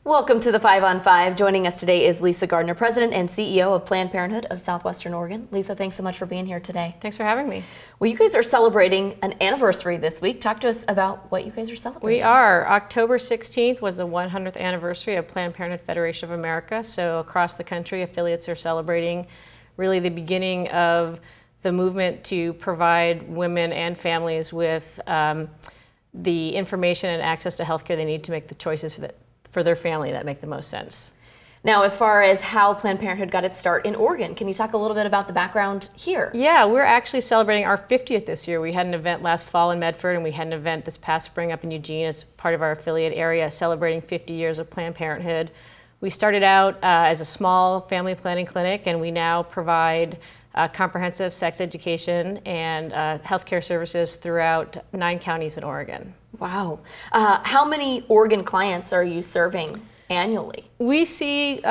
Welcome to the 5 on 5. Joining us today is Lisa Gardner, President and CEO of Planned Parenthood of Southwestern Oregon. Lisa, thanks so much for being here today. Thanks for having me. Well, you guys are celebrating an anniversary this week. Talk to us about what you guys are celebrating. We are. October 16th was the 100th anniversary of Planned Parenthood Federation of America. So across the country, affiliates are celebrating really the beginning of the movement to provide women and families with the information and access to healthcare they need to make the choices for their family that make the most sense. Now, as far as how Planned Parenthood got its start in Oregon, can you talk a little bit about the background here? Yeah, we're actually celebrating our 50th this year. We had an event last fall in Medford, and we had an event this past spring up in Eugene as part of our affiliate area celebrating 50 years of Planned Parenthood. We started out as a small family planning clinic, and we now provide comprehensive sex education and healthcare services throughout 9 counties in Oregon. Wow. How many Oregon clients are you serving annually? We see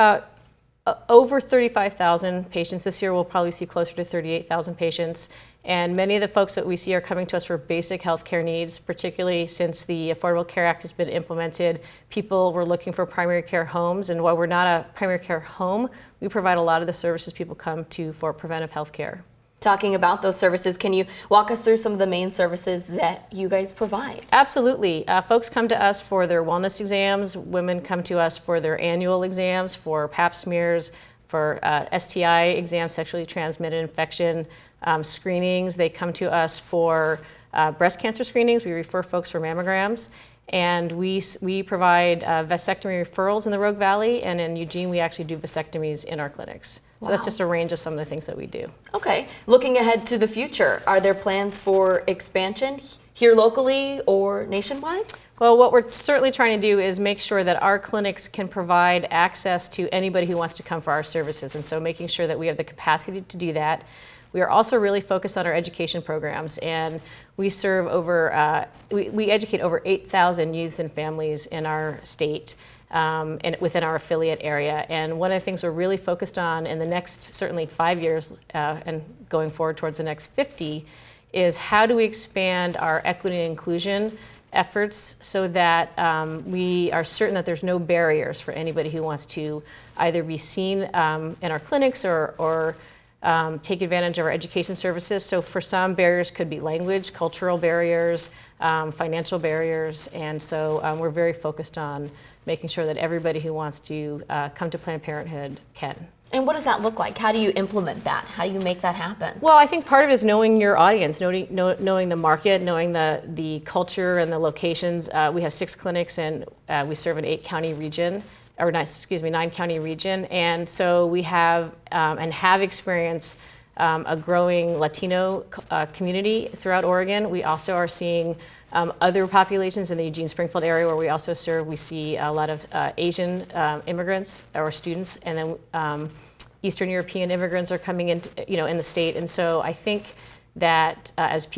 over 35,000 patients. This year we'll probably see closer to 38,000 patients. And many of the folks that we see are coming to us for basic healthcare needs, particularly since the Affordable Care Act has been implemented. People were looking for primary care homes, and while we're not a primary care home, we provide a lot of the services people come to for preventive healthcare. Talking about those services, can you walk us through some of the main services that you guys provide? Absolutely. Folks come to us for their wellness exams. Women come to us for their annual exams, for pap smears, for STI exams, sexually transmitted infection screenings. They come to us for breast cancer screenings. We refer folks for mammograms. And we provide vasectomy referrals in the Rogue Valley, and in Eugene we actually do vasectomies in our clinics. So that's just a range of some of the things that we do. Okay. Looking ahead to the future, are there plans for expansion here locally or nationwide? Well, what we're certainly trying to do is make sure that our clinics can provide access to anybody who wants to come for our services, and so making sure that we have the capacity to do that. We are also really focused on our education programs, and we serve over, we educate over 8,000 youths and families in our state. And within our affiliate area. And one of the things we're really focused on in the next certainly 5 years and going forward towards the next 50 is how do we expand our equity and inclusion efforts so that we are certain that there's no barriers for anybody who wants to either be seen in our clinics or take advantage of our education services. So for some, barriers could be language, cultural barriers, financial barriers, and so we're very focused on making sure that everybody who wants to come to Planned Parenthood can. And what does that look like? How do you implement that? How do you make that happen? Well, I think part of it is knowing your audience, knowing the market, knowing the culture and the locations. We have 6 clinics, and we serve an 8-county region, or 9-county region, and so we have and have experienced a growing Latino community throughout Oregon. We also are seeing other populations in the Eugene-Springfield area where we also serve. We see a lot of Asian immigrants or students, and then Eastern European immigrants are coming in, in the state. And so I think that as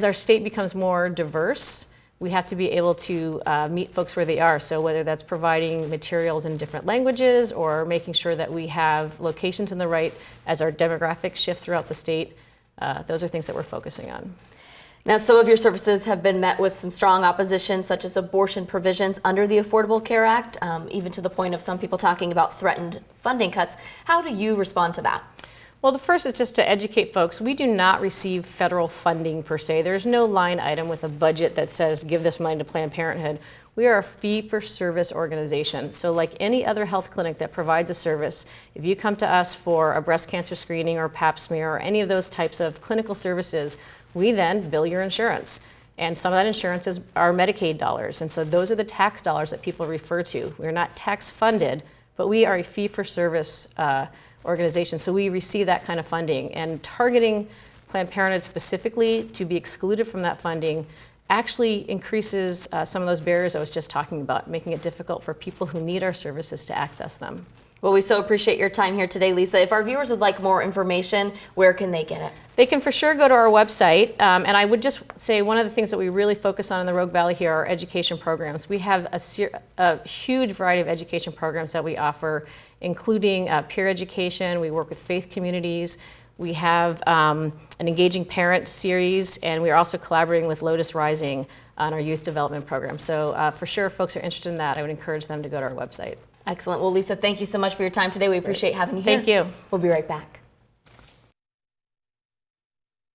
our state becomes more diverse, we have to be able to meet folks where they are. So whether that's providing materials in different languages or making sure that we have locations in the right as our demographics shift throughout the state, those are things that we're focusing on. Now, some of your services have been met with some strong opposition, such as abortion provisions under the Affordable Care Act, even to the point of some people talking about threatened funding cuts. How do you respond to that? Well, the first is just to educate folks. We do not receive federal funding per se. There's no line item with a budget that says give this money to Planned Parenthood. We are a fee-for-service organization. So like any other health clinic that provides a service, if you come to us for a breast cancer screening or pap smear or any of those types of clinical services, we then bill your insurance. And some of that insurance is our Medicaid dollars. And so those are the tax dollars that people refer to. We're not tax funded, but we are a fee-for-service organization. So we receive that kind of funding. And targeting Planned Parenthood specifically to be excluded from that funding actually increases some of those barriers I was just talking about, making it difficult for people who need our services to access them. Well, we so appreciate your time here today, Lisa. If our viewers would like more information, where can they get it? They can for sure go to our website. And I would just say one of the things that we really focus on in the Rogue Valley here are education programs. We have a huge variety of education programs that we offer, including peer education. We work with faith communities. We have an Engaging Parent series, and we are also collaborating with Lotus Rising on our youth development program. So for sure, if folks are interested in that, I would encourage them to go to our website. Excellent. Well, Lisa, thank you so much for your time today. We appreciate having you here. Thank you. We'll be right back.